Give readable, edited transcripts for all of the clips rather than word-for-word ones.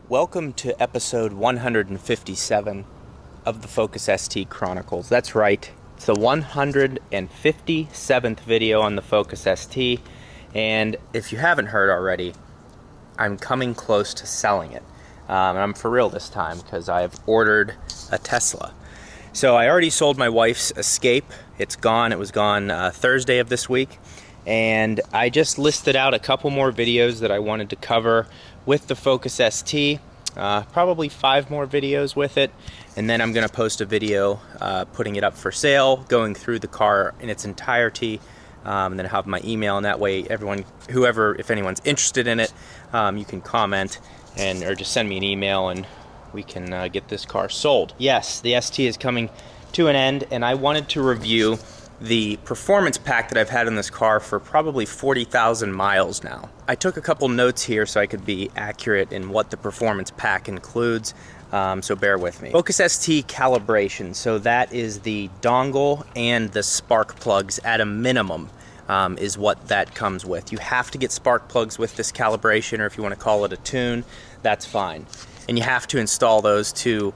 Welcome to episode 157 of the Focus ST Chronicles. That's right, it's the 157th video on the Focus ST, and if you haven't heard already, I'm coming close to selling it. And I'm for real this time because I've ordered a Tesla. So I already sold my wife's Escape. It's gone. It was gone Thursday of this week. And I just listed out a couple more videos that I wanted to cover with the Focus ST. Probably 5 more videos with it. And then I'm going to post a video putting it up for sale, going through the car in its entirety. And then have my email, and that way everyone, whoever, if anyone's interested in it, you can comment or just send me an email and we can get this car sold. Yes, the ST is coming to an end, and I wanted to review the performance pack that I've had in this car for probably 40,000 miles now. I took a couple notes here so I could be accurate in what the performance pack includes, so bear with me. Focus ST calibration, so that is the dongle and the spark plugs at a minimum. Is what that comes with. You have to get spark plugs with this calibration, or if you want to call it a tune, that's fine. And you have to install those to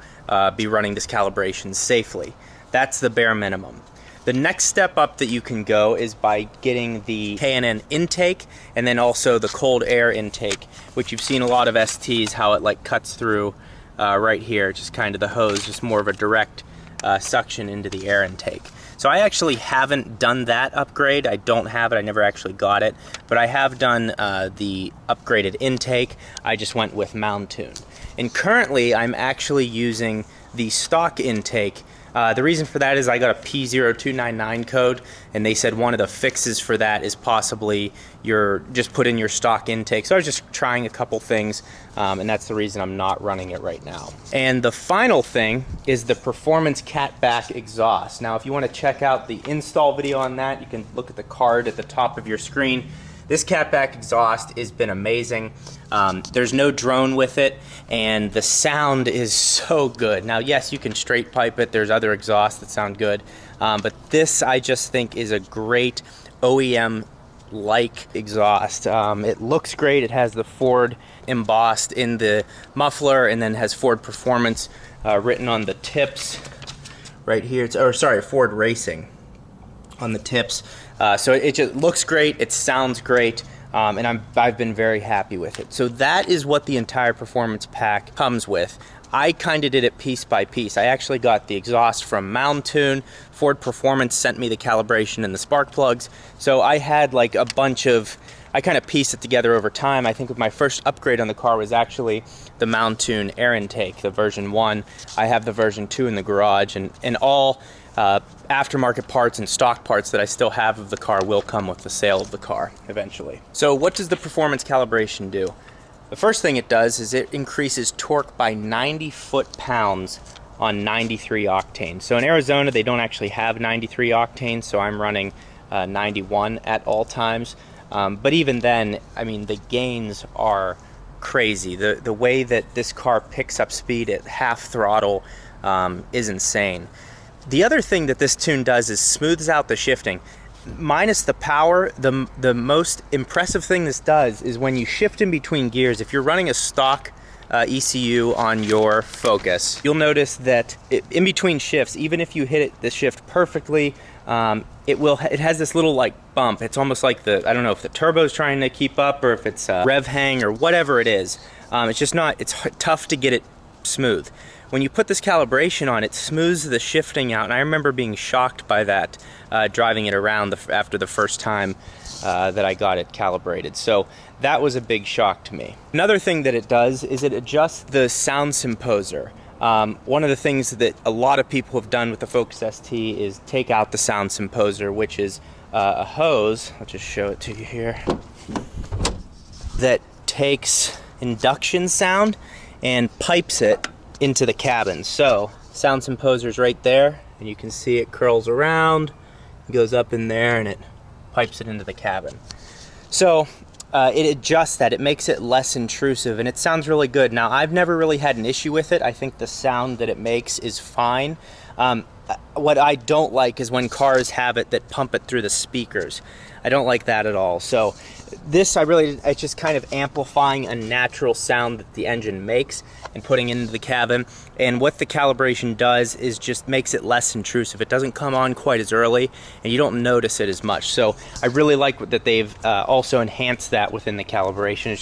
be running this calibration safely. That's the bare minimum. The next step up that you can go is by getting the K&N intake and then also the cold air intake, which you've seen a lot of STs, how it like cuts through right here, just kind of the hose, just more of a direct suction into the air intake. So I actually haven't done that upgrade. I don't have it, I never actually got it, but I have done the upgraded intake. I just went with Mountune. And currently I'm actually using the stock intake. The reason for that is I got a P0299 code, and they said one of the fixes for that is possibly just put in your stock intake. So I was just trying a couple things, and that's the reason I'm not running it right now. And the final thing is the Performance Catback exhaust. Now if you want to check out the install video on that, you can look at the card at the top of your screen. This catback exhaust has been amazing. There's no drone with it, and the sound is so good. Now, yes, you can straight pipe it. There's other exhausts that sound good, but this I just think is a great OEM-like exhaust. It looks great. It has the Ford embossed in the muffler, and then has Ford Performance written on the tips right here. Ford Racing on the tips. So it just looks great, it sounds great, and I've been very happy with it. So that is what the entire performance pack comes with. I kind of did it piece by piece. I actually got the exhaust from Mountune. Ford Performance sent me the calibration and the spark plugs. So I had like a bunch of, I kind of pieced it together over time. I think with my first upgrade on the car was actually the Mountune air intake, the version 1. I have the version 2 in the garage, and all aftermarket parts and stock parts that I still have of the car will come with the sale of the car eventually. So what does the performance calibration do? The first thing it does is it increases torque by 90 foot-pounds on 93 octane. So in Arizona they don't actually have 93 octane, so I'm running 91 at all times. But even then, I mean, the gains are crazy. The way that this car picks up speed at half throttle is insane. The other thing that this tune does is smooths out the shifting. Minus the power, the most impressive thing this does is when you shift in between gears. If you're running a stock ECU on your Focus, you'll notice that in between shifts, even if you hit the shift perfectly, it has this little like bump. It's almost like I don't know if the turbo's trying to keep up or if it's rev hang or whatever it is. It's tough to get it smooth. When you put this calibration on, it smooths the shifting out, and I remember being shocked by that driving it around after the first time that I got it calibrated. So that was a big shock to me. Another thing that it does is it adjusts the sound symposer. One of the things that a lot of people have done with the Focus ST is take out the sound symposer, which is a hose, I'll just show it to you here, that takes induction sound and pipes it into the cabin. So sound symposer's right there, and you can see it curls around, goes up in there, and it pipes it into the cabin. So it adjusts that, it makes it less intrusive, and it sounds really good. Now I've never really had an issue with it. I think the sound that it makes is fine. What I don't like is when cars have it that pump it through the speakers. I don't like that at all. So This it's just kind of amplifying a natural sound that the engine makes and putting it into the cabin. And what the calibration does is just makes it less intrusive. It doesn't come on quite as early and you don't notice it as much. So I really like that they've also enhanced that within the calibration.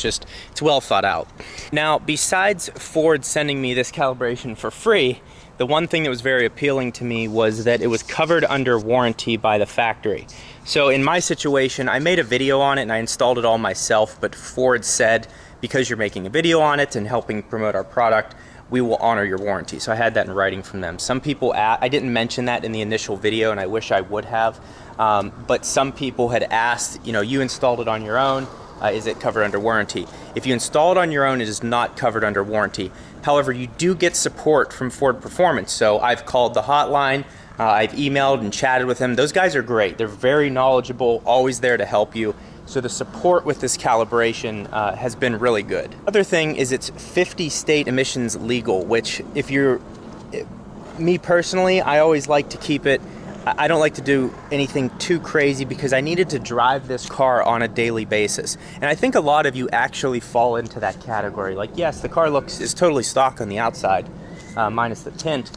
It's well thought out. Now, besides Ford sending me this calibration for free, the one thing that was very appealing to me was that it was covered under warranty by the factory. So in my situation, I made a video on it and I installed it all myself, but Ford said, because you're making a video on it and helping promote our product, we will honor your warranty. So I had that in writing from them. Some people, I didn't mention that in the initial video and I wish I would have, but some people had asked, you installed it on your own, is it covered under warranty? If you install it on your own, it is not covered under warranty. However, you do get support from Ford Performance. So I've called the hotline, I've emailed and chatted with them. Those guys are great. They're very knowledgeable, always there to help you. So the support with this calibration has been really good. Other thing is it's 50 state emissions legal, which me personally, I always like to keep it, I don't like to do anything too crazy because I needed to drive this car on a daily basis. And I think a lot of you actually fall into that category. Like, yes, the car is totally stock on the outside, minus the tint,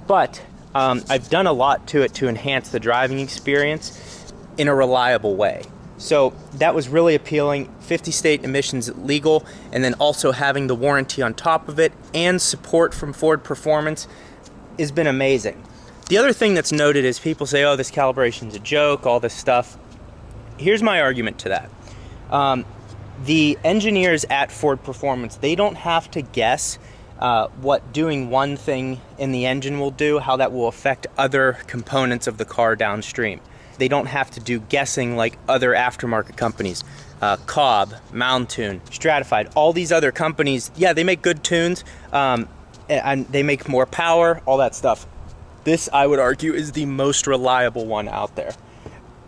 but I've done a lot to it to enhance the driving experience in a reliable way. So that was really appealing. 50 state emissions legal, and then also having the warranty on top of it and support from Ford Performance has been amazing. The other thing that's noted is people say, oh, this calibration's a joke, all this stuff. Here's my argument to that. The engineers at Ford Performance, they don't have to guess what doing one thing in the engine will do, how that will affect other components of the car downstream. They don't have to do guessing like other aftermarket companies. Cobb, Mountune, Stratified, all these other companies, yeah, they make good tunes, and they make more power, all that stuff. This, I would argue, is the most reliable one out there.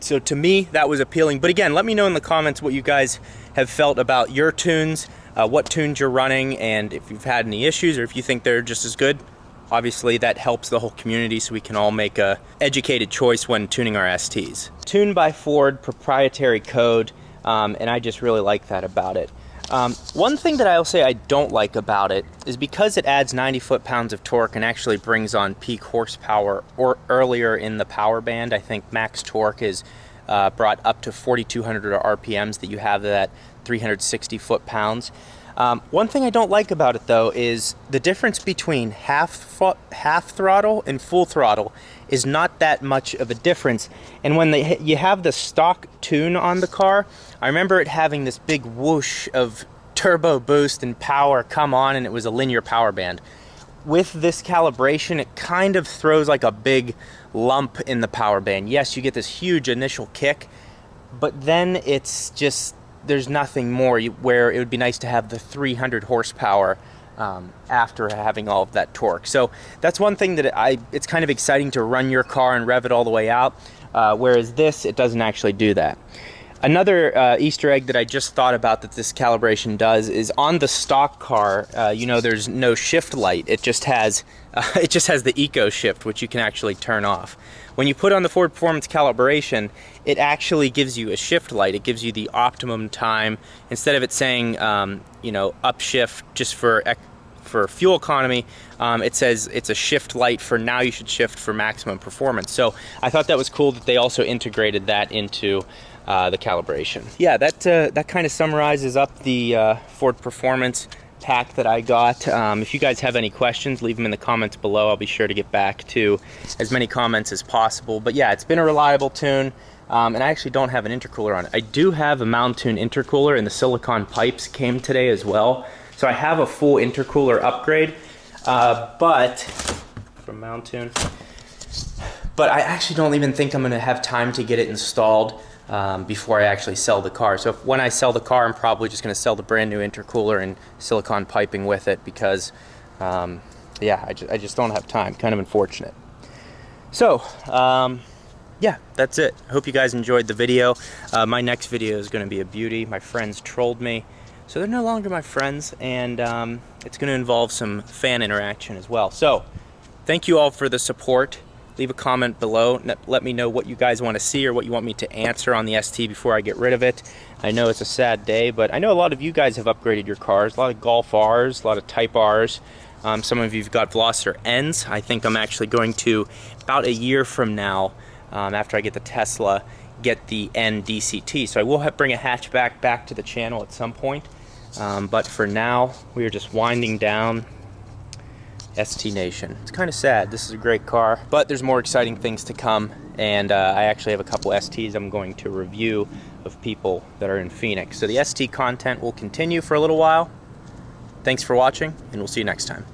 So to me, that was appealing. But again, let me know in the comments what you guys have felt about your tunes, what tunes you're running, and if you've had any issues or if you think they're just as good. Obviously, that helps the whole community so we can all make a educated choice when tuning our STs. Tuned by Ford, proprietary code, and I just really like that about it. One thing that I'll say I don't like about it is because it adds 90 foot-pounds of torque and actually brings on peak horsepower or earlier in the power band. I think max torque is brought up to 4,200 RPMs that you have that 360 foot-pounds. One thing I don't like about it though is the difference between half throttle and full throttle is not that much of a difference. And when you have the stock tune on the car, I remember it having this big whoosh of turbo boost and power come on, and it was a linear power band. With this calibration, it kind of throws like a big lump in the power band. Yes, you get this huge initial kick, but then it's just, there's nothing more, where it would be nice to have the 300 horsepower after having all of that torque. So that's one thing that it's kind of exciting to run your car and rev it all the way out, whereas this, it doesn't actually do that. Another Easter egg that I just thought about that this calibration does is on the stock car, there's no shift light. It just has the Eco Shift, which you can actually turn off. When you put on the Ford Performance calibration, it actually gives you a shift light. It gives you the optimum time. Instead of it saying, upshift just for fuel economy, it says it's a shift light for now you should shift for maximum performance. So I thought that was cool that they also integrated that into the calibration. Yeah, that kind of summarizes up the Ford Performance pack that I got. If you guys have any questions, leave them in the comments below. I'll be sure to get back to as many comments as possible. But yeah, it's been a reliable tune, and I actually don't have an intercooler on it. I do have a Mountune intercooler, and the silicone pipes came today as well. So I have a full intercooler upgrade, but from Mountune. But I actually don't even think I'm going to have time to get it installed before I actually sell the car. So when I sell the car, I'm probably just going to sell the brand new intercooler and silicone piping with it because, yeah, I just don't have time. Kind of unfortunate. So, yeah, that's it. I hope you guys enjoyed the video. My next video is going to be a beauty. My friends trolled me, so they're no longer my friends, and it's going to involve some fan interaction as well. So, thank you all for the support. leave a comment below. Let me know what you guys want to see or what you want me to answer on the ST before I get rid of it. I know it's a sad day, but I know a lot of you guys have upgraded your cars. A lot of Golf Rs, a lot of Type Rs. Some of you've got Veloster Ns. I think I'm actually going to, about a year from now, after I get the Tesla, get the N DCT. So I will bring a hatchback back to the channel at some point. But for now, we are just winding down ST Nation. It's kind of sad. This is a great car, but there's more exciting things to come, and I actually have a couple STs I'm going to review of people that are in Phoenix. So the ST content will continue for a little while. Thanks for watching, and we'll see you next time.